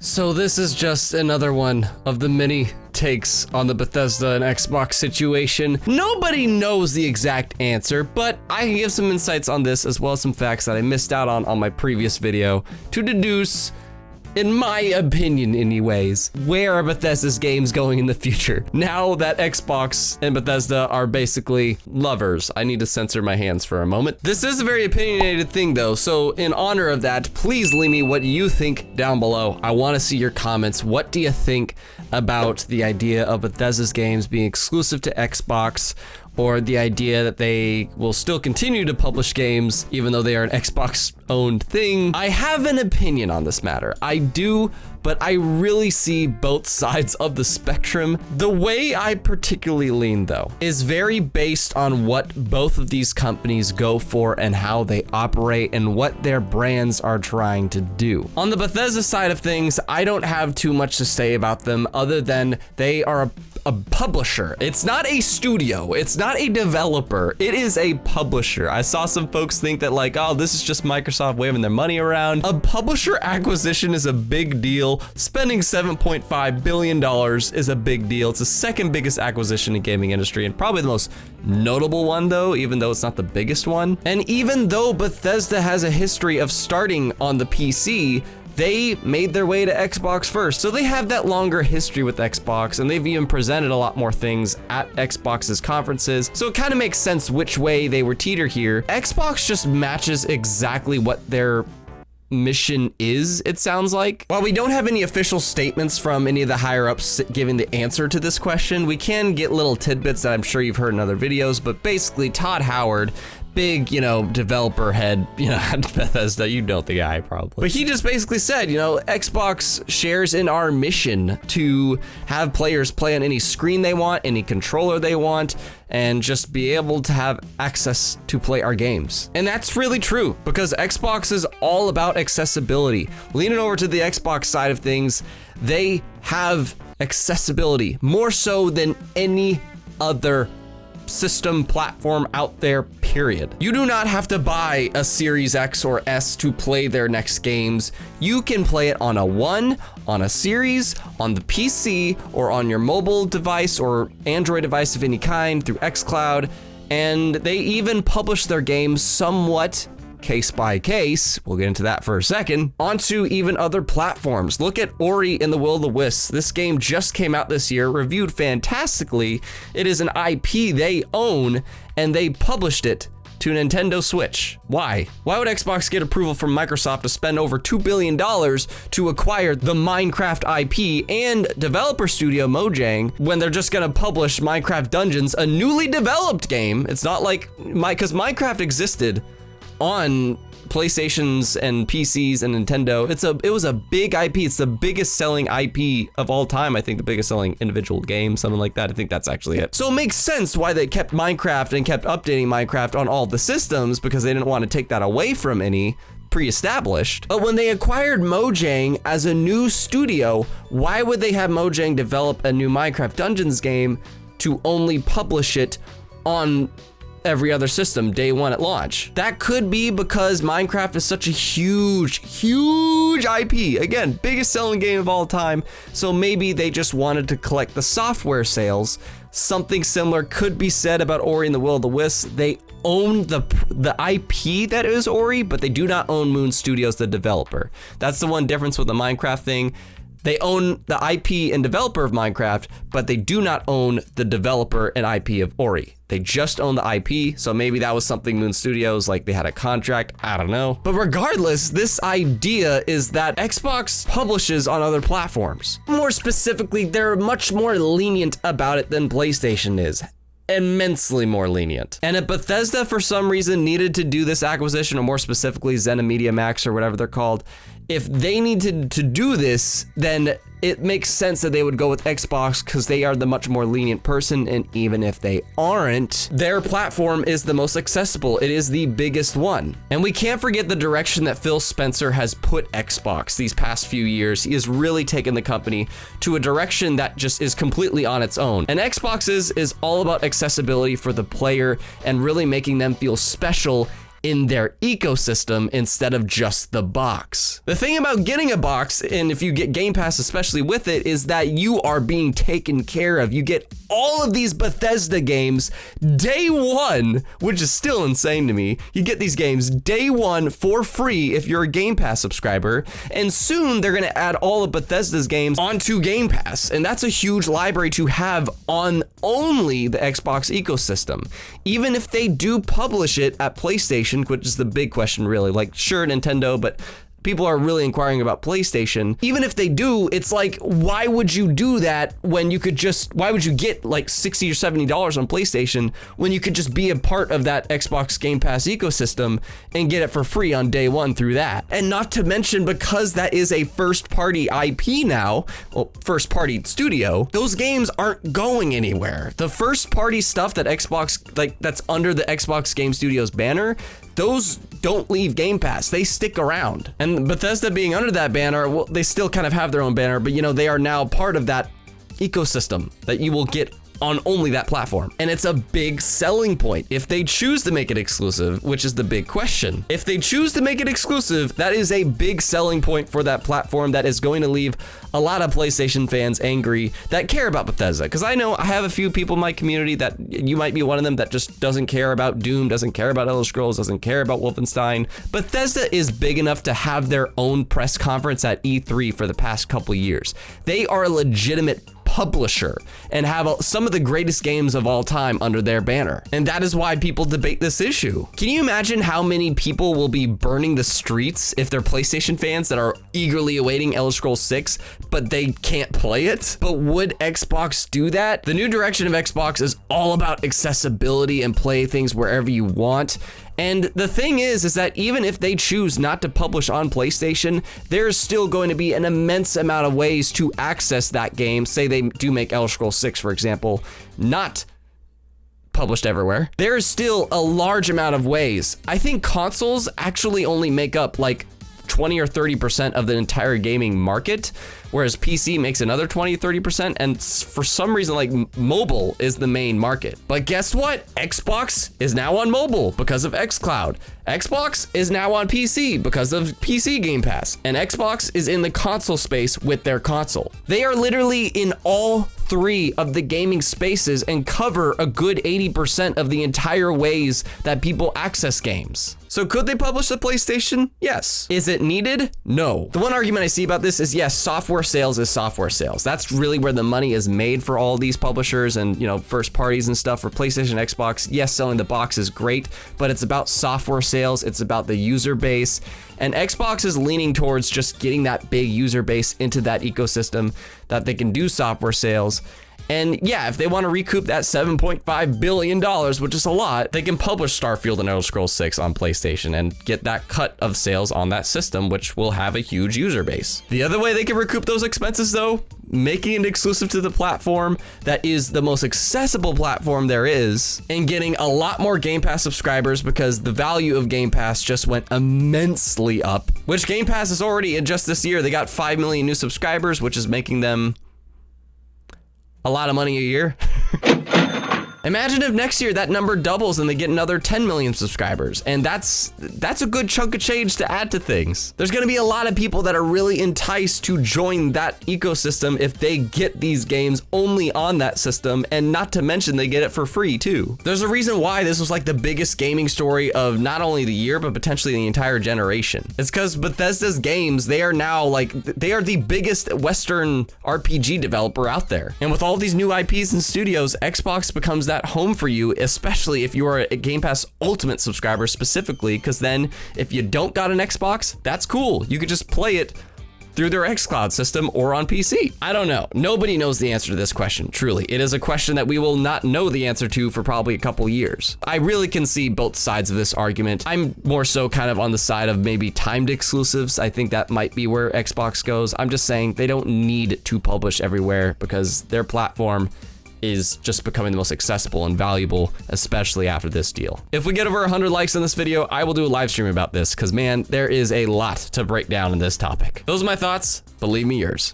So this is just another one of the many takes on the Bethesda and Xbox situation. Nobody knows the exact answer, but I can give some insights on this as well as some facts that I missed out on my previous video to deduce, in my opinion anyways, where are Bethesda's games going in the future? Now that Xbox and Bethesda are basically lovers. I need to censor my hands for a moment. This is a very opinionated thing though, so in honor of that, please leave me what you think down below. I want to see your comments. What do you think about the idea of Bethesda's games being exclusive to Xbox, or the idea that they will still continue to publish games even though they are an Xbox-owned thing? I have an opinion on this matter. I do, but I really see both sides of the spectrum. The way I particularly lean, though, is very based on what both of these companies go for and how they operate and what their brands are trying to do. On the Bethesda side of things, I don't have too much to say about them other than they are a publisher. It's not a studio. It's not a developer. It is a publisher. I saw some folks think that like, oh, this is just Microsoft waving their money around. A publisher acquisition is a big deal. Spending $7.5 billion is a big deal. It's the second biggest acquisition in the gaming industry and probably the most notable one though, even though it's not the biggest one. And even though Bethesda has a history of starting on the PC, they made their way to Xbox first. So they have that longer history with Xbox, and they've even presented a lot more things at Xbox's conferences. So it kind of makes sense which way they were teeter here. Xbox just matches exactly what their mission is, it sounds like. While we don't have any official statements from any of the higher ups giving the answer to this question, we can get little tidbits that I'm sure you've heard in other videos, but basically Todd Howard, big, developer head, at Bethesda, you know the guy probably. But he just basically said, Xbox shares in our mission to have players play on any screen they want, any controller they want, and just be able to have access to play our games. And that's really true because Xbox is all about accessibility. Leaning over to the Xbox side of things, they have accessibility more so than any other system platform out there, period. You do not have to buy a Series X or S to play their next games. You can play it on a One, on a Series, on the PC, or on your mobile device or Android device of any kind through xCloud. And they even publish their games somewhat case by case, we'll get into that for a second, onto even other platforms. Look at Ori and the Will of the Wisps. This game just came out this year, reviewed fantastically. It is an IP they own, and they published it to Nintendo Switch. Why? Why would Xbox get approval from Microsoft to spend over $2 billion to acquire the Minecraft IP and developer studio Mojang when they're just gonna publish Minecraft Dungeons, a newly developed game? It's not like, because Minecraft existed on PlayStations and PCs and Nintendo. It was a big IP. It's the biggest selling IP of all time. I think the biggest selling individual game, something like that. I think that's actually it. So it makes sense why they kept Minecraft and kept updating Minecraft on all the systems, because they didn't want to take that away from any pre-established. But when they acquired Mojang as a new studio, why would they have Mojang develop a new Minecraft Dungeons game to only publish it on every other system day one at launch? That could be because Minecraft is such a huge IP. Again, biggest selling game of all time. So maybe they just wanted to collect the software sales. Something similar could be said about Ori and the Will of the Wisps. They own the IP that is Ori, but they do not own Moon Studios, the developer. That's the one difference with the Minecraft thing. They own the IP and developer of Minecraft, but they do not own the developer and IP of Ori. They just own the IP, so maybe that was something Moon Studios, like they had a contract, I don't know. But regardless, this idea is that Xbox publishes on other platforms. More specifically, they're much more lenient about it than PlayStation is. Immensely more lenient. And if Bethesda for some reason needed to do this acquisition, or more specifically ZeniMedia Max or whatever they're called, if they needed to do this, then it makes sense that they would go with Xbox because they are the much more lenient person, and even if they aren't, their platform is the most accessible. It is the biggest one. And we can't forget the direction that Phil Spencer has put Xbox these past few years. He has really taken the company to a direction that just is completely on its own. And Xbox is all about accessibility for the player and really making them feel special in their ecosystem instead of just the box. The thing about getting a box, and if you get Game Pass especially with it, is that you are being taken care of. You get all of these Bethesda games day one, which is still insane to me. You get these games day one for free if you're a Game Pass subscriber, and soon they're gonna add all of Bethesda's games onto Game Pass, and that's a huge library to have on only the Xbox ecosystem. Even if they do publish it at PlayStation, which is the big question really, like sure Nintendo, but people are really inquiring about PlayStation. Even if they do, it's like, why would you do that when you could just, why would you get like $60 or $70 on PlayStation when you could just be a part of that Xbox Game Pass ecosystem and get it for free on day one through that? And not to mention, because that is a first party IP now, well, first party studio, those games aren't going anywhere. The first party stuff that Xbox, like that's under the Xbox Game Studios banner, those don't leave Game Pass. They stick around. And Bethesda being under that banner, well, they still kind of have their own banner, but you know, they are now part of that ecosystem that you will get on only that platform. And it's a big selling point if they choose to make it exclusive, which is the big question. If they choose to make it exclusive, that is a big selling point for that platform that is going to leave a lot of PlayStation fans angry that care about Bethesda. Because I know I have a few people in my community that you might be one of them that just doesn't care about Doom, doesn't care about Elder Scrolls, doesn't care about Wolfenstein. Bethesda is big enough to have their own press conference at E3 for the past couple years. They are a legitimate publisher and have some of the greatest games of all time under their banner. And that is why people debate this issue. Can you imagine how many people will be burning the streets if they're PlayStation fans that are eagerly awaiting Elder Scrolls 6, but they can't play it? But would Xbox do that? The new direction of Xbox is all about accessibility and play things wherever you want. And the thing is that even if they choose not to publish on PlayStation, there's still going to be an immense amount of ways to access that game. Say they do make Elder Scrolls 6, for example, not published everywhere. There's still a large amount of ways. I think consoles actually only make up like 20 or 30% of the entire gaming market, whereas PC makes another 20, 30%, and for some reason, like mobile is the main market. But guess what? Xbox is now on mobile because of xCloud. Xbox is now on PC because of PC Game Pass, and Xbox is in the console space with their console. They are literally in all three of the gaming spaces and cover a good 80% of the entire ways that people access games. So could they publish the PlayStation? Yes. Is it needed? No. The one argument I see about this is yes, software sales is software sales. That's really where the money is made for all these publishers and, you know, first parties and stuff for PlayStation, Xbox. Yes, selling the box is great, but it's about software sales. It's about the user base. And Xbox is leaning towards just getting that big user base into that ecosystem that they can do software sales. And yeah, if they want to recoup that $7.5 billion, which is a lot, they can publish Starfield and Elder Scrolls 6 on PlayStation and get that cut of sales on that system, which will have a huge user base. The other way they can recoup those expenses though, making it exclusive to the platform that is the most accessible platform there is, and getting a lot more Game Pass subscribers because the value of Game Pass just went immensely up, which Game Pass is already in just this year. They got 5 million new subscribers, which is making them a lot of money a year. Imagine if next year that number doubles and they get another 10 million subscribers. And that's a good chunk of change to add to things. There's gonna be a lot of people that are really enticed to join that ecosystem if they get these games only on that system, and not to mention they get it for free too. There's a reason why this was like the biggest gaming story of not only the year, but potentially the entire generation. It's because Bethesda's games, they are now like, they are the biggest Western RPG developer out there. And with all these new IPs and studios, Xbox becomes that home for you, especially if you are a Game Pass Ultimate subscriber specifically, because then if you don't got an Xbox, that's cool. You could just play it through their xCloud system or on PC. I don't know. Nobody knows the answer to this question, truly. It is a question that we will not know the answer to for probably a couple years. I really can see both sides of this argument. I'm more so kind of on the side of maybe timed exclusives. I think that might be where Xbox goes. I'm just saying they don't need to publish everywhere because their platform is just becoming the most accessible and valuable, especially after this deal. If we get over 100 likes on this video, I will do a live stream about this because man, there is a lot to break down in this topic. Those are my thoughts, but leave me yours.